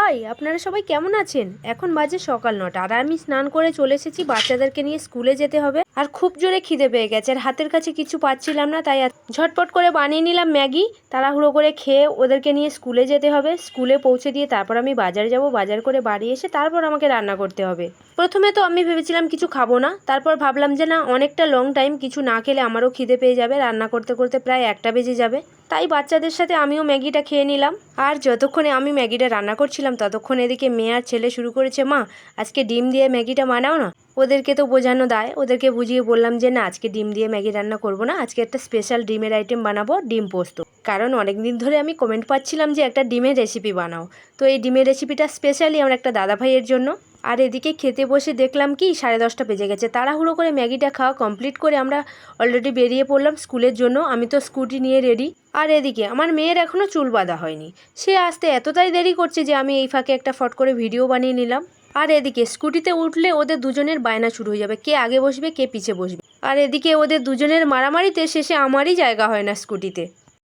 High, আপনারা সবাই কেমন আছেন? এখন বাজে সকাল 9টা আর আমি স্নান করে চলে এসেছি। বাচ্চাদেরকে নিয়ে স্কুলে যেতে হবে আর খুব জোরে খিদে পেয়ে গেছে আর হাতের কাছে কিছু পাচ্ছিলাম না, তাই ঝটপট করে বানিয়ে নিলাম ম্যাগি। তাড়াহুড়ো করে খেয়ে ওদেরকে নিয়ে স্কুলে যেতে হবে। স্কুলে পৌঁছে দিয়ে তারপর আমি বাজারে যাব, বাজার করে বাড়ি এসে তারপর আমাকে রান্না করতে হবে। প্রথমে তো আমি ভেবেছিলাম কিছু খাবো না, তারপর ভাবলাম যে না, অনেকটা লং টাইম কিছু না খেলে আমারও খিদে পেয়ে যাবে। রান্না করতে করতে প্রায় 1টা বেজে যাবে, তাই বাচ্চাদের সাথে আমিও ম্যাগিটা খেয়ে নিলাম। আর যতক্ষণে আমি ম্যাগিটা রান্না করছিলাম ততক্ষণ এদিকে মেয়ে আর ছেলে শুরু করেছে, মা আজকে ডিম দিয়ে ম্যাগিটা বানাও না। ওদেরকে তো বোঝানো দায়, ওদেরকে বুঝিয়ে বললাম যে না, আজকে ডিম দিয়ে ম্যাগি রান্না করব না, আজকে একটা স্পেশাল ডিমের আইটেম বানাবো, ডিম পোস্ত। কারণ অনেক দিন ধরে আমি কমেন্ট পাচ্ছিলাম যে একটা ডিমের রেসিপি বানাও, তো এই ডিমের রেসিপিটা স্পেশালি আমার একটা দাদা ভাইয়ের জন্য। আর এদিকে খেতে বসে দেখলাম কি 10:30 বেজে গেছে। তাড়াহুড়ো করে ম্যাগিটা খাওয়া কমপ্লিট করে আমরা অলরেডি বেরিয়ে পড়লাম স্কুলের জন্য। আমি তো স্কুটি নিয়ে রেডি। আর এদিকে আমার মেয়ের এখনও চুল বাঁধা হয়নি, সে আসতে এতটাই দেরি করছে যে আমি এই ফাঁকে একটা ফট করে ভিডিও বানিয়ে নিলাম। আর এদিকে স্কুটিতে উঠলে ওদের দুজনের বায়না শুরু হয়ে যাবে, কে আগে বসবে কে পিছে বসবে। আর এদিকে ওদের দুজনের মারামারিতে শেষে আমারই জায়গা হয় না স্কুটিতে।